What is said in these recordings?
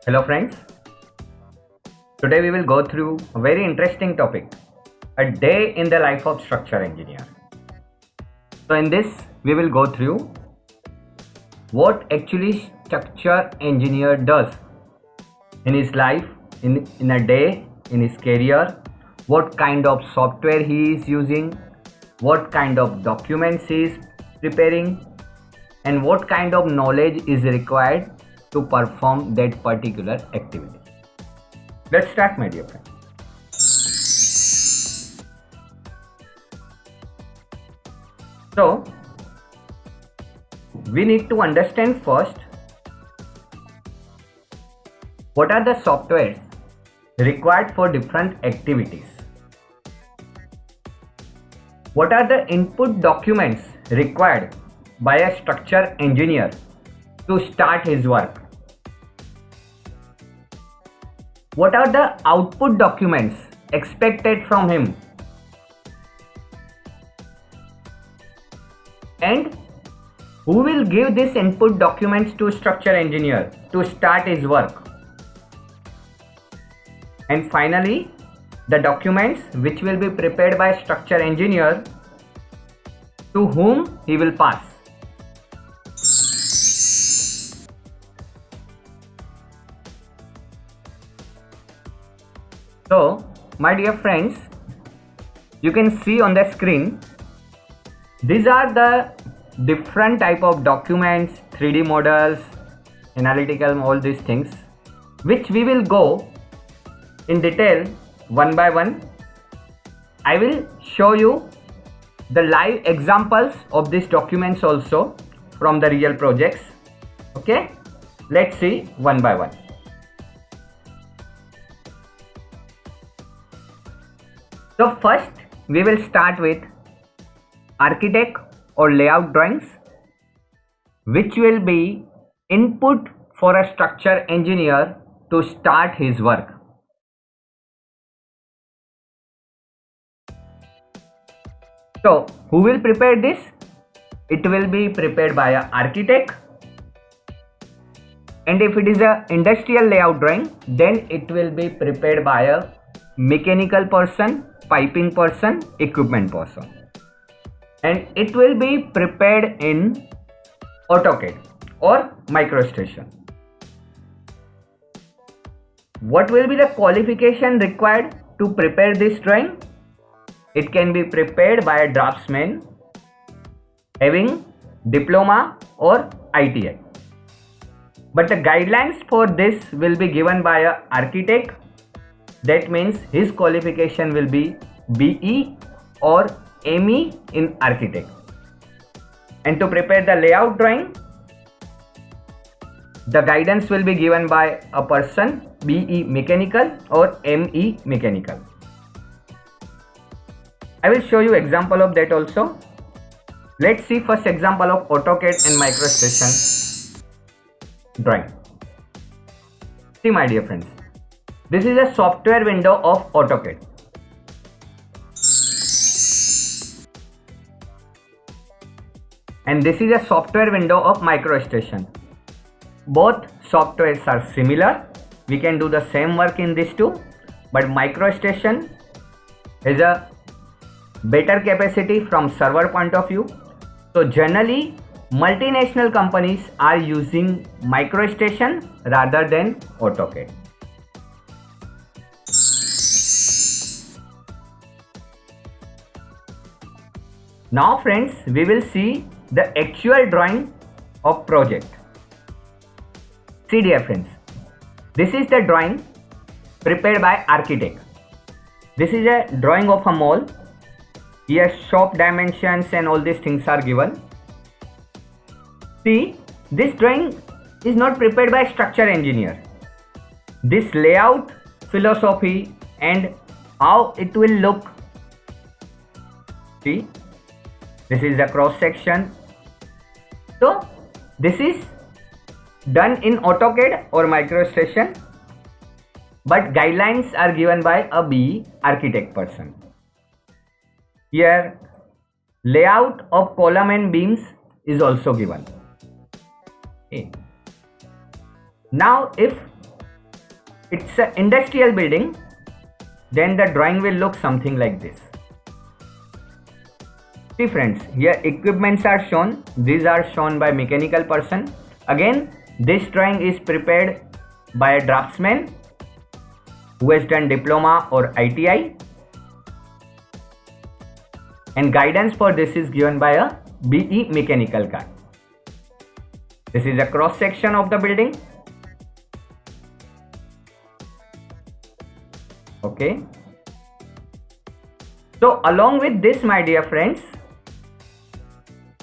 Hello friends, today we will go through a very interesting topic, a day in the life of structural engineer. So in this we will go through what actually structural engineer does in his life, in a day, in his career, what kind of software he is using, what kind of documents he is preparing, and what kind of knowledge is required to perform that particular activity. Let's start, my dear friend. So, we need to understand first what are the softwares required for different activities. What are the input documents required by a structural engineer to start his work? What are the output documents expected from him? And who will give these input documents to structural engineer to start his work? And finally, the documents which will be prepared by structural engineer, to whom he will pass. So, my dear friends, you can see on the screen, these are the different type of documents, 3D models, analytical, all these things, which we will go in detail one by one. I will show you the live examples of these documents also from the real projects. Okay, let's see one by one. So first we will start with architect or layout drawings, which will be input for a structural engineer to start his work. So who will prepare this? It will be prepared by an architect, and if it is an industrial layout drawing, then it will be prepared by a mechanical person, piping person, equipment person, and it will be prepared in AutoCAD or MicroStation. What will be the qualification required to prepare this drawing? It can be prepared by a draftsman having diploma or ITI, but the guidelines for this will be given by an architect. That means his qualification will be BE or ME in architect. And to prepare the layout drawing, the guidance will be given by a person BE mechanical or ME mechanical. I will show you example of that also. Let's see first example of AutoCAD and MicroStation drawing. See, my dear friends, this is a software window of AutoCAD. And this is a software window of MicroStation. Both softwares are similar. We can do the same work in these two, but MicroStation is a better capacity from server point of view. So generally, multinational companies are using MicroStation rather than AutoCAD. Now friends, we will see the actual drawing of project. See, dear friends, this is the drawing prepared by architect. This is a drawing of a mall. Here shop dimensions and all these things are given. See, this drawing is not prepared by structural engineer. This layout philosophy and how it will look. See, this is the cross section. So this is done in AutoCAD or MicroStation, but guidelines are given by a BE architect person. Here layout of column and beams is also given. Okay. Now if it's an industrial building, then the drawing will look something like this. See friends, here equipments are shown. These are shown by mechanical person. Again, this drawing is prepared by a draftsman who has done diploma or ITI, and guidance for this is given by a BE mechanical guy. This is a cross section of the building. Okay. So along with this, my dear friends,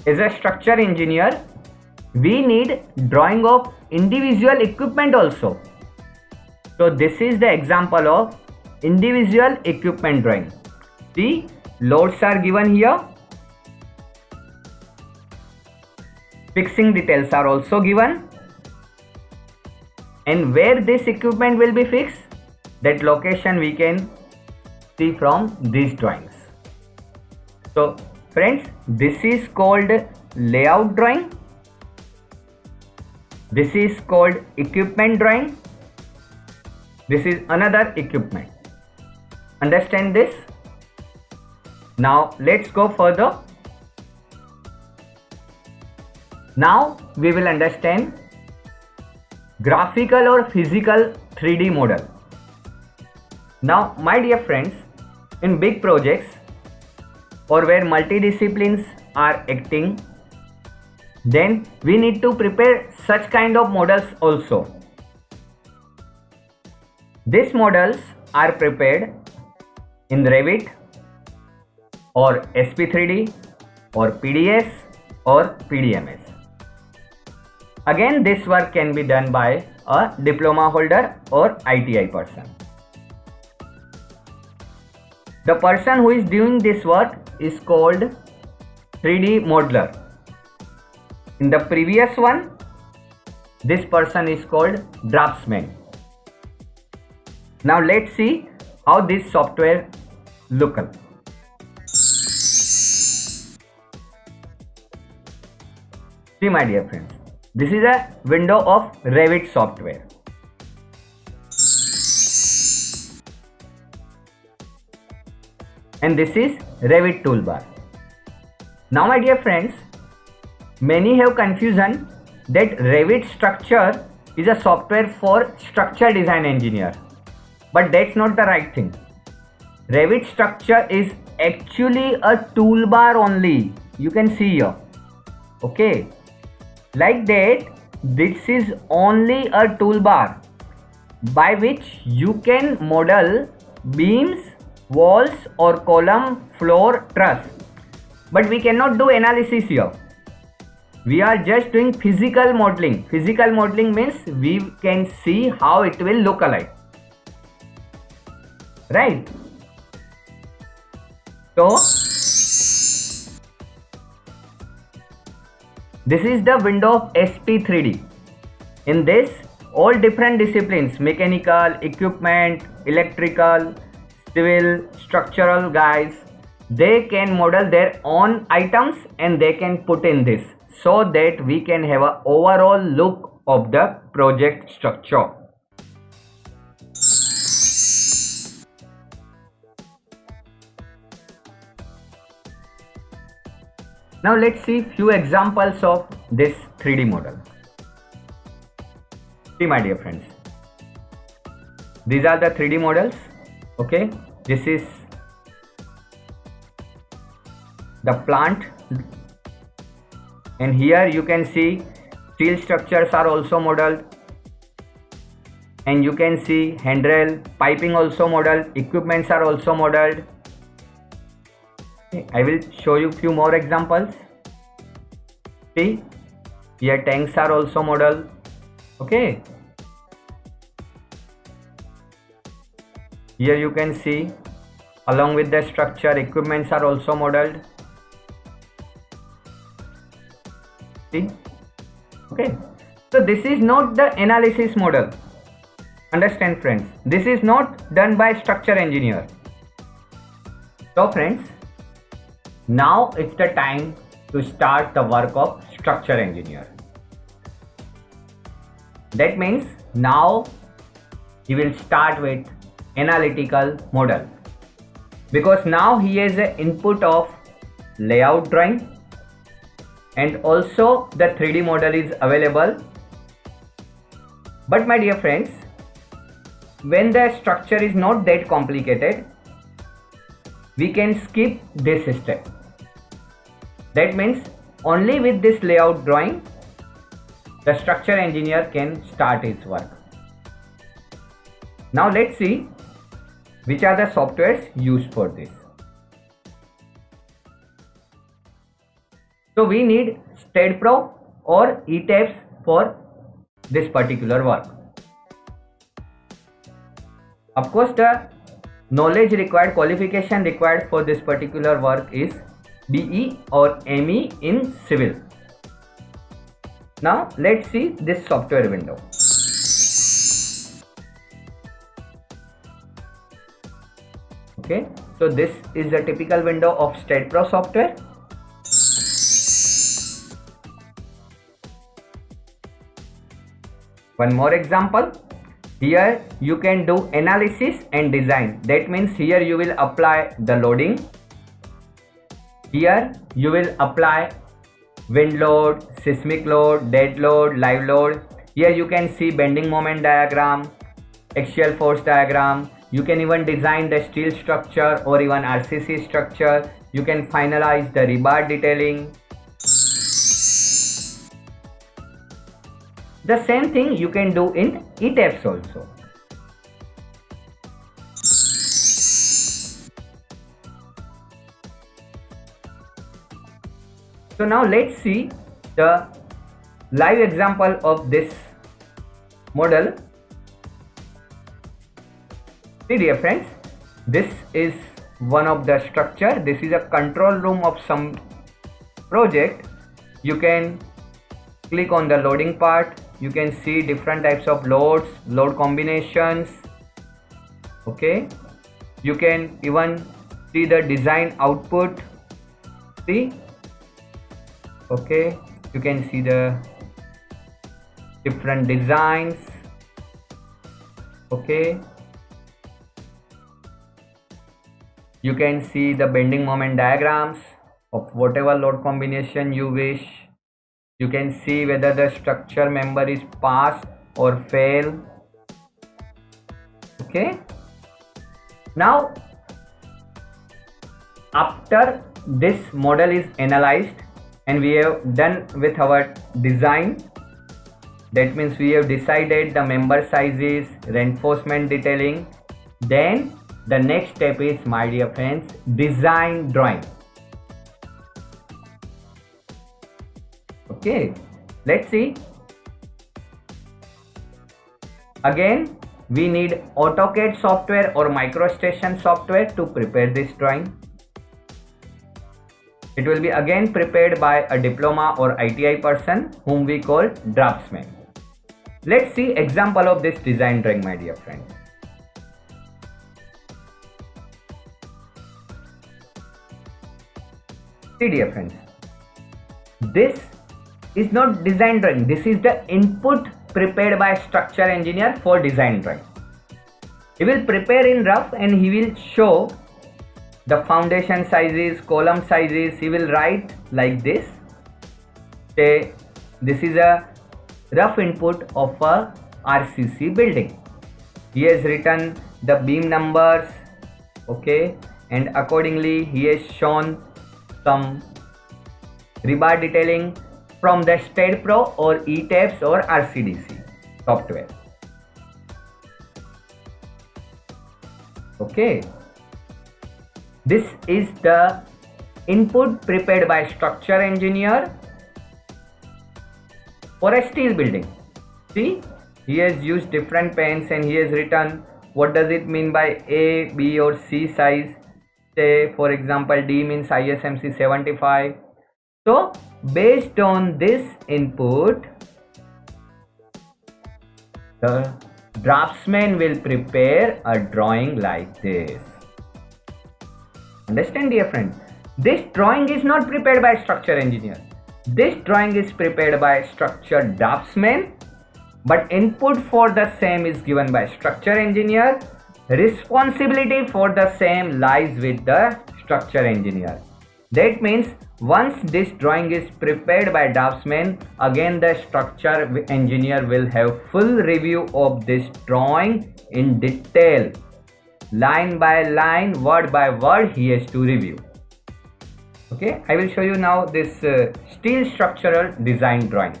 as a structure engineer, we need drawing of individual equipment also. So this is the example of individual equipment drawing. See, loads are given here. Fixing details are also given. And where this equipment will be fixed, that location we can see from these drawings. So friends, this is called layout drawing. This is called equipment drawing. This is another equipment. Understand this? Now let's go further. Now we will understand graphical or physical 3D model. Now my dear friends, in big projects or where multidisciplines are acting, then we need to prepare such kind of models also. These models are prepared in Revit or SP3D or PDS or PDMS. Again, this work can be done by a diploma holder or ITI person. The person who is doing this work is called 3D modeler. In the previous one, this person is called draftsman. Now let's see how this software looks. See my dear friends, this is a window of Revit software. And this is Revit toolbar. Now my dear friends, many have confusion that Revit structure is a software for structure design engineer. But that's not the right thing. Revit structure is actually a toolbar only. You can see here. Okay. Like that, this is only a toolbar by which you can model beams, walls or column, floor, truss. But we cannot do analysis here. We are just doing physical modeling. Physical modeling means we can see how it will look alike. Right? So, this is the window of SP3D. In this, all different disciplines, mechanical, equipment, electrical, civil, structural guys, they can model their own items and they can put in this so that we can have an overall look of the project structure. Now let's see few examples of this 3D model. See my dear friends, these are the 3D models. Okay, this is the plant, and here you can see steel structures are also modeled, and you can see handrail, piping also modeled, equipments are also modeled. I will show you few more examples. See, here tanks are also modeled. Okay, here you can see along with the structure, equipments are also modeled. See, okay, so this is not the analysis model. Understand friends, this is not done by structure engineer. So friends, now it's the time to start the work of structure engineer. That means now he will start with analytical model, because now he has an input of layout drawing and also the 3D model is available. But my dear friends, when the structure is not that complicated, we can skip this step. That means only with this layout drawing, the structure engineer can start his work. Now let's see which are the softwares used for this. So we need STEDPRO or ETABS for this particular work. Of course, the knowledge required, qualification required for this particular work is BE or ME in civil. Now let's see this software window. Okay, so this is a typical window of STEDPRO software. One more example. Here you can do analysis and design. That means here you will apply the loading. Here you will apply wind load, seismic load, dead load, live load. Here you can see bending moment diagram, axial force diagram. You can even design the steel structure or even RCC structure. You can finalize the rebar detailing. The same thing you can do in ETABS also. So now let's see the live example of this model. See dear friends, this is one of the structure. This is a control room of some project. You can click on the loading part. You can see different types of loads, load combinations. Okay, you can even see the design output. See, okay, you can see the different designs. Okay, you can see the bending moment diagrams of whatever load combination you wish. You can see whether the structure member is pass or fail. Okay. Now, after this model is analyzed and we have done with our design, that means we have decided the member sizes, reinforcement detailing, then the next step is, my dear friends, design drawing. Okay, let's see. Again, we need AutoCAD software or MicroStation software to prepare this drawing. It will be again prepared by a diploma or ITI person whom we call draftsman. Let's see example of this design drawing, my dear friends. See dear friends, this is not design drawing. This is the input prepared by structure engineer for design drawing. He will prepare in rough and he will show the foundation sizes, column sizes. He will write like this. Say this is a rough input of a RCC building. He has written the beam numbers, okay, and accordingly he has shown some rebar detailing from the STEDPRO or ETABS or RCDC software. Okay, this is the input prepared by structure engineer for a steel building. See, he has used different pens and he has written what does it mean by A, B or C size. Say for example D means ISMC 75. So based on this input, the draftsman will prepare a drawing like this. Understand dear friend, this drawing is not prepared by structure engineer. This drawing is prepared by structure draftsman but input for the same is given by structure engineer. Responsibility for the same lies with the structure engineer. That means once this drawing is prepared by draftsman, again the structure engineer will have full review of this drawing in detail. Line by line, word by word, he has to review. Okay, I will show you now this steel structural design drawing.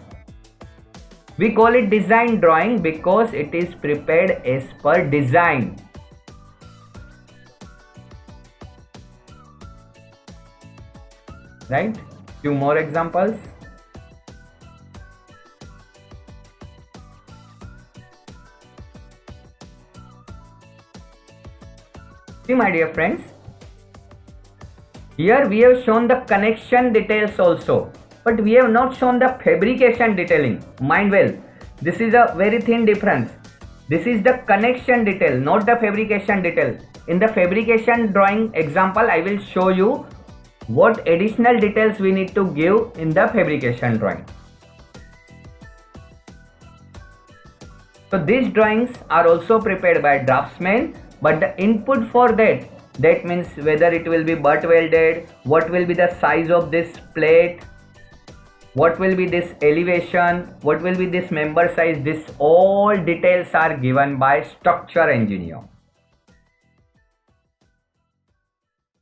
We call it design drawing because it is prepared as per design. Right? Few more examples. See, my dear friends, here we have shown the connection details also, but we have not shown the fabrication detailing. Mind well, this is a very thin difference. This is the connection detail, not the fabrication detail. In the fabrication drawing example, I will show you what additional details we need to give in the fabrication drawing. So these drawings are also prepared by draftsman, but the input for that means whether it will be butt welded, what will be the size of this plate, what will be this elevation, what will be this member size, this all details are given by structure engineer.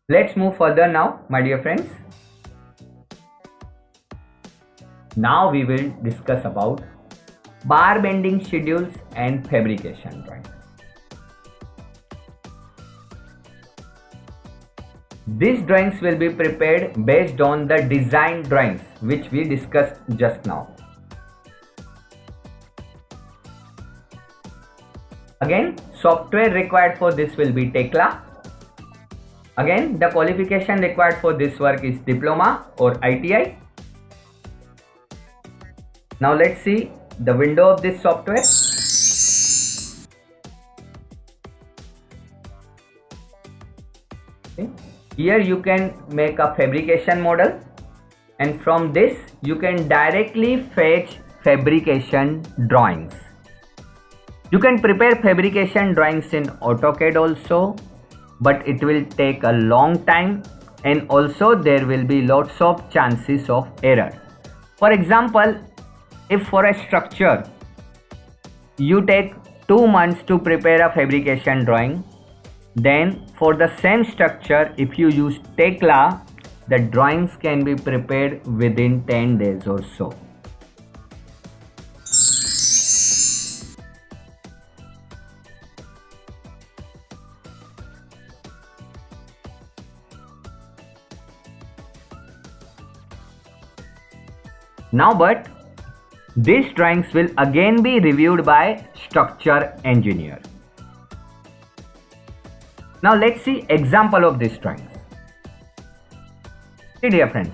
Let's move further now, my dear friends. Now we will discuss about bar bending schedules and fabrication drawings. These drawings will be prepared based on the design drawings which we discussed just now. Again, software required for this will be Tekla. Again, the qualification required for this work is diploma or ITI. Now let's see the window of this software. Okay. Here you can make a fabrication model, and from this you can directly fetch fabrication drawings. You can prepare fabrication drawings in AutoCAD also, but it will take a long time, and also there will be lots of chances of error. For example, if for a structure you take 2 months to prepare a fabrication drawing, then for the same structure, if you use Tekla, the drawings can be prepared within 10 days or so. Now, but these drawings will again be reviewed by structure engineer. Now let's see example of these drawings. See, dear friends,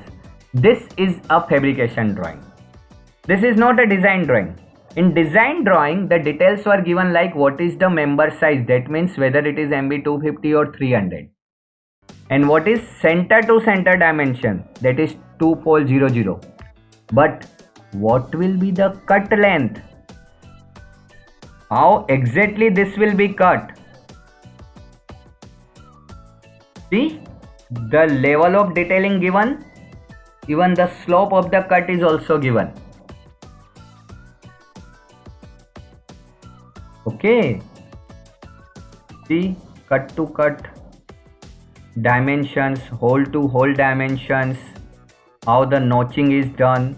this is a fabrication drawing. This is not a design drawing. In design drawing, the details were given like what is the member size, that means whether it is MB 250 or 300, and what is center to center dimension, that is 2400. But what will be the cut length? How exactly this will be cut? See, the level of detailing given, even the slope of the cut is also given. Okay, see, cut to cut dimensions, hole to hole dimensions, how the notching is done,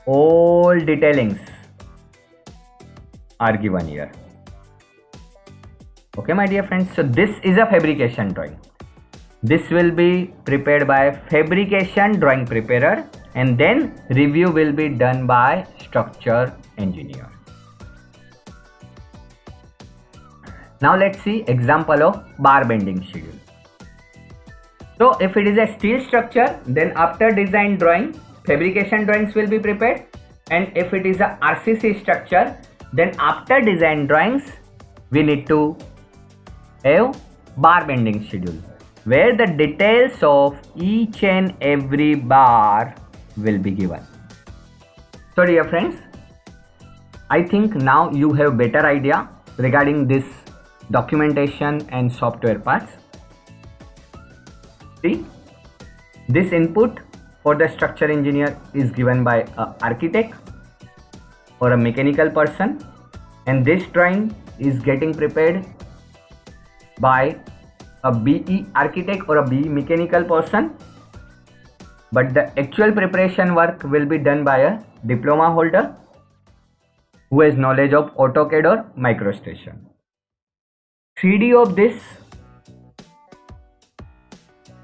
all detailings are given here. Okay, my dear friends, so this is a fabrication drawing. This will be prepared by fabrication drawing preparer, and then review will be done by structure engineer. Now let's see example of bar bending schedule. So if it is a steel structure, then after design drawing, fabrication drawings will be prepared, and if it is a RCC structure, then after design drawings we need to have bar bending schedule, where the details of each and every bar will be given. So dear friends, I think now you have better idea regarding this documentation and software parts. See, this input for the structure engineer is given by an architect or a mechanical person, and this drawing is getting prepared by a BE architect or a BE mechanical person, but the actual preparation work will be done by a diploma holder who has knowledge of AutoCAD or MicroStation. 3D of this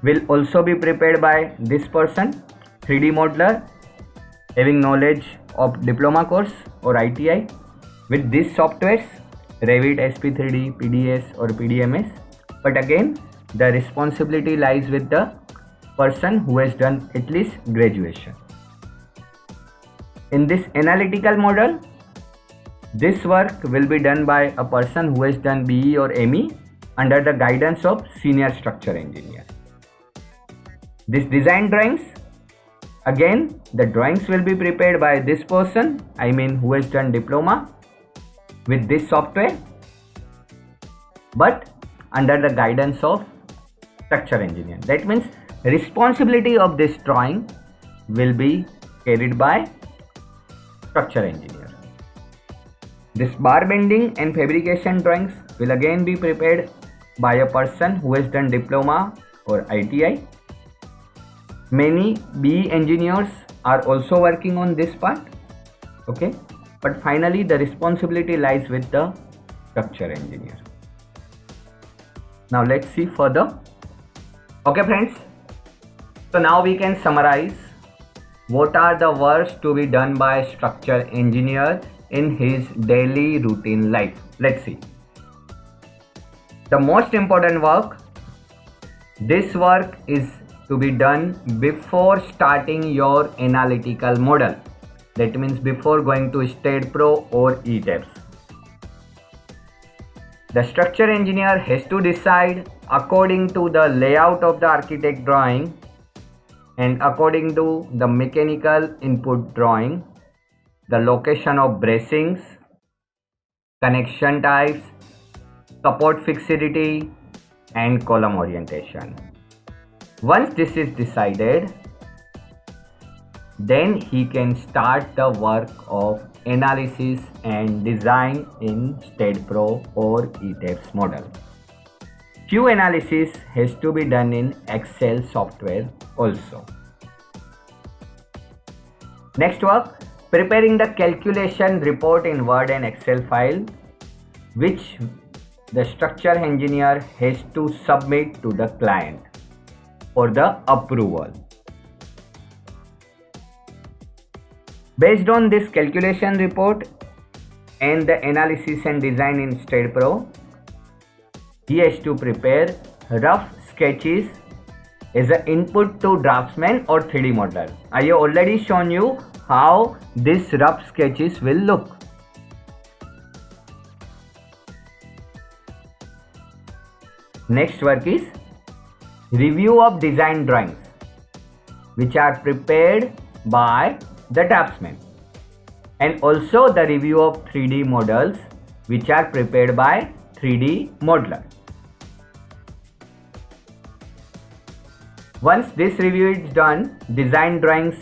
will also be prepared by this person, 3D modeler having knowledge of diploma course or ITI with these softwares, Revit, SP3D, PDS or PDMS. But again, the responsibility lies with the person who has done at least graduation. In this analytical model, this work will be done by a person who has done BE or ME under the guidance of senior structure engineer. This design drawings, again the drawings will be prepared by this person, I mean who has done diploma with this software, but under the guidance of structure engineer. That means responsibility of this drawing will be carried by structure engineer. This bar bending and fabrication drawings will again be prepared by a person who has done diploma or ITI. Many BE engineers are also working on this part, okay, but finally the responsibility lies with the structure engineer. Now let's see further. Okay friends, so now we can summarize what are the works to be done by structure engineer in his daily routine life. Let's see. The most important work, this work is to be done before starting your analytical model. That means before going to STAAD.Pro or ETABS. The structure engineer has to decide according to the layout of the architect drawing and according to the mechanical input drawing, the location of bracings, connection types, support fixity and column orientation. Once this is decided, then he can start the work of analysis and design in STAAD.Pro or ETABS model. Few analysis has to be done in Excel software also. Next work, preparing the calculation report in Word and Excel file, which the structure engineer has to submit to the client for the approval. Based on this calculation report and the analysis and design in STAAD.Pro, he has to prepare rough sketches as an input to draftsman or 3D modeler. I have already shown you how these rough sketches will look. Next work is review of design drawings, which are prepared by the draftsman, and also the review of 3D models, which are prepared by 3D modeler. Once this review is done, design drawings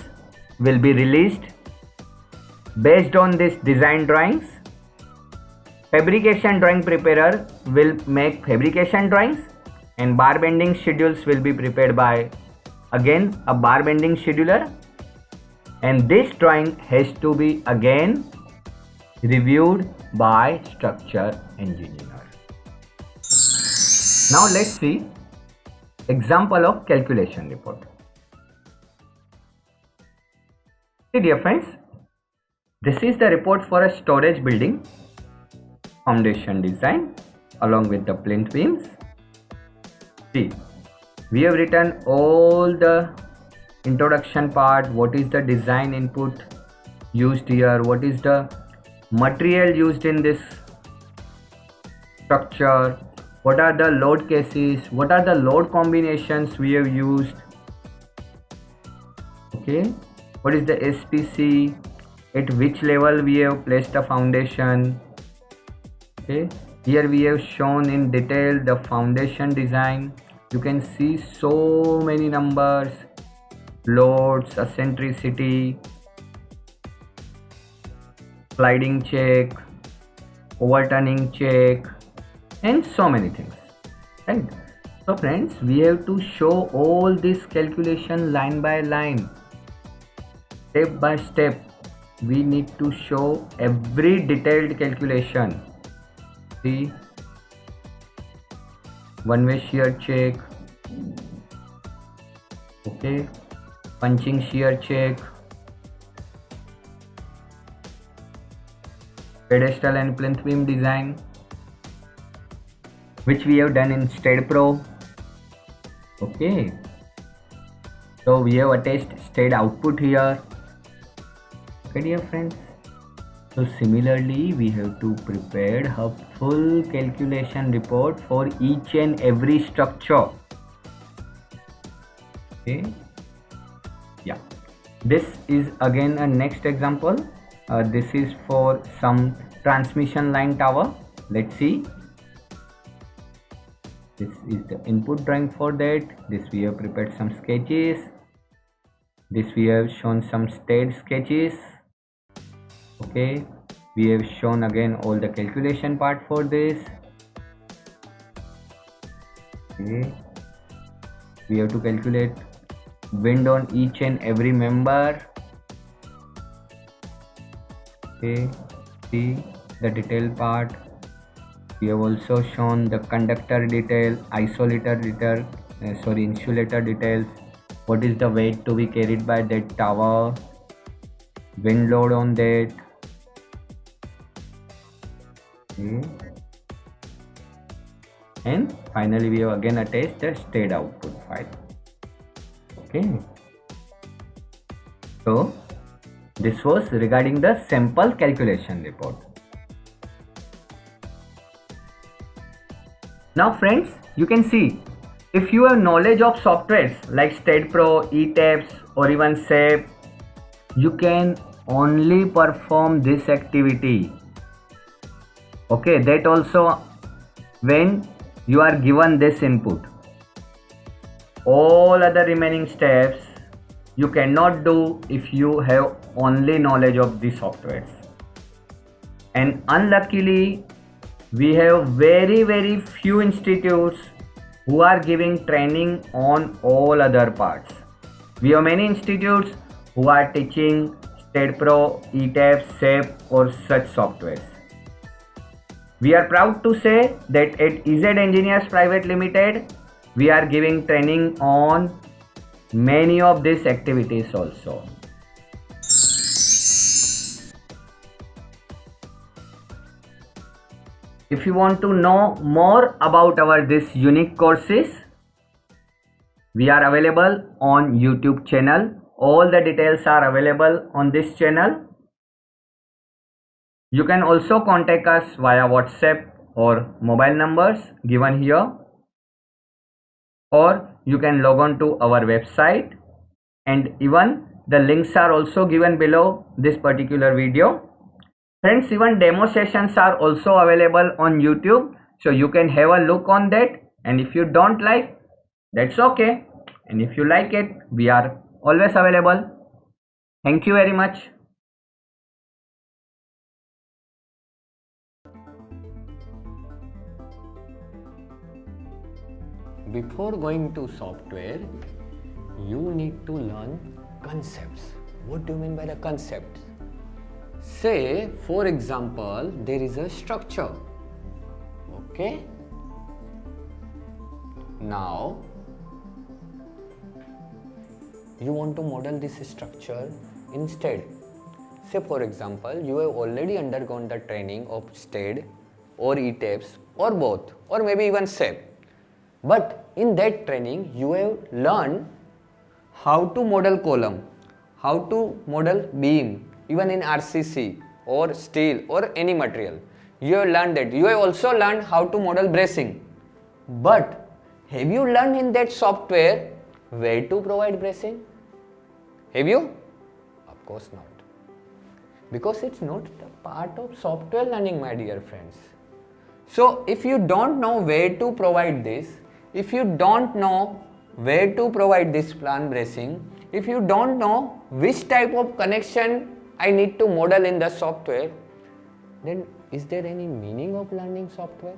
will be released. Based on this design drawings, fabrication drawing preparer will make fabrication drawings, and bar bending schedules will be prepared by again a bar bending scheduler, and this drawing has to be again reviewed by structure engineer. Now let's see example of calculation report. See dear friends, this is the report for a storage building, foundation design along with the plinth beams. See, we have written all the introduction part, what is the design input used here, what is the material used in this structure, what are the load cases, what are the load combinations we have used, okay, what is the SPC, at which level we have placed a foundation. Okay, here we have shown in detail the foundation design. You can see so many numbers, loads, eccentricity, sliding check, overturning check, and so many things, right? So friends, we have to show all this calculation line by line, step by step. We need to show every detailed calculation. See, one way shear check, okay, punching shear check, pedestal and plinth beam design, which we have done in STAAD.Pro. Okay, so we have attached STAAD output here. Okay, dear friends, so similarly we have to prepare a full calculation report for each and every structure. Okay, yeah, this is again a next example. This is for some transmission line tower. Let's see. This is the input drawing for that. This we have prepared some sketches. This we have shown some STAAD sketches. Okay, we have shown again all the calculation part for this. Okay, we have to calculate wind on each and every member. Okay, see the detail part. We have also shown the conductor detail, insulator details. What is the weight to be carried by that tower, wind load on that. Okay. And finally we have again attached the STAAD output file. Okay, so this was regarding the sample calculation report. Now friends, you can see, if you have knowledge of softwares like STAAD.Pro, ETABS or even SAP, you can only perform this activity. Okay, that also when you are given this input. All other remaining steps you cannot do if you have only knowledge of the softwares. And unluckily, we have very few institutes who are giving training on all other parts. We have many institutes who are teaching STAAD.Pro, ETABS, SAP or such softwares. We are proud to say that at EZ Engineers Private Limited, we are giving training on many of these activities also. If you want to know more about our this unique courses, we are available on YouTube channel. All the details are available on this channel. You can also contact us via WhatsApp or mobile numbers given here, or you can log on to our website, and even the links are also given below this particular video. Friends, even demo sessions are also available on YouTube, so you can have a look on that, and if you don't like, that's okay, and if you like it, we are always available. Thank you very much. Before going to software, you need to learn concepts. What do you mean by the concepts? Say, for example, there is a structure. Okay? Now, you want to model this structure instead. Say, for example, you have already undergone the training of STAAD or ETABS or both, or maybe even SAP. But in that training, you have learned how to model column, how to model beam, even in RCC or steel or any material. You have learned that. You have also learned how to model bracing. But have you learned in that software where to provide bracing? Have you? Of course not. because it's not the part of software learning, my dear friends. So if you don't know where to provide this, if you don't know where to provide this plan bracing, if you don't know which type of connection I need to model in the software, then is there any meaning of learning software?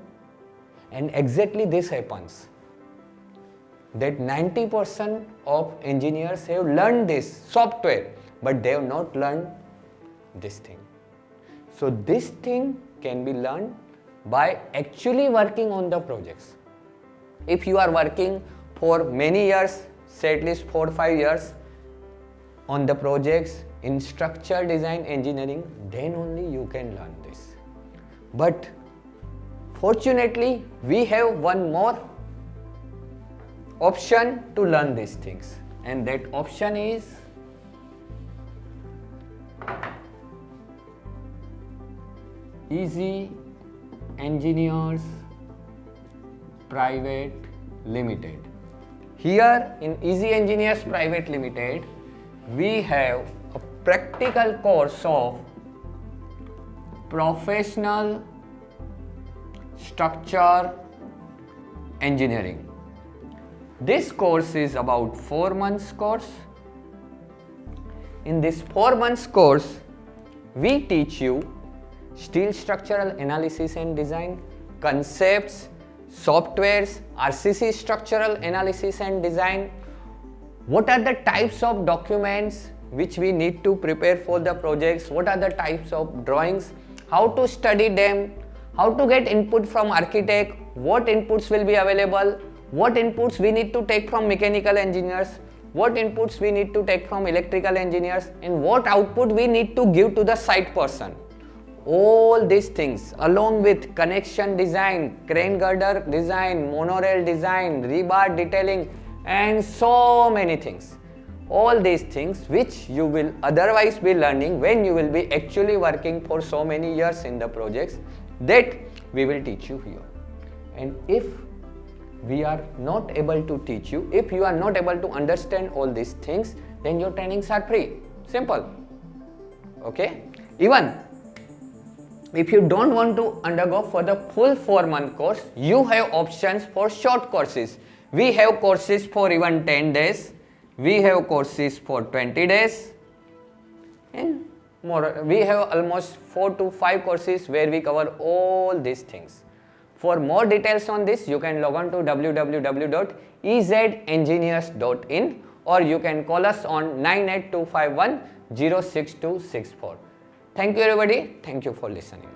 And exactly this happens, that 90% of engineers have learned this software, but they have not learned this thing. So this thing can be learned by actually working on the projects. If you are working for many years, say at least 4 or 5 years on the projects in structure design engineering, then only you can learn this. But fortunately, we have one more option to learn these things, and that option is Easy Engineers Private Limited. Here in Easy Engineers Private Limited, we have a practical course of Professional Structure Engineering. This course is about 4 months course. In this 4 months course, we teach you steel structural analysis and design, concepts, softwares, RCC structural analysis and design, what are the types of documents which we need to prepare for the projects, what are the types of drawings, how to study them, how to get input from architect, what inputs will be available, what inputs we need to take from mechanical engineers, what inputs we need to take from electrical engineers, and what output we need to give to the site person. All these things along with connection design, crane girder design, monorail design, rebar detailing, and so many things. All these things which you will otherwise be learning when you will be actually working for so many years in the projects, that we will teach you here. And if we are not able to teach you, if you are not able to understand all these things, then your trainings are free. Simple. Okay? Even if you don't want to undergo for the full 4-month course, you have options for short courses. We have courses for even 10 days. We have courses for 20 days. And more, we have almost 4 to 5 courses where we cover all these things. For more details on this, you can log on to www.ezengineers.in, or you can call us on 98251 06264. Thank you everybody. Thank you for listening.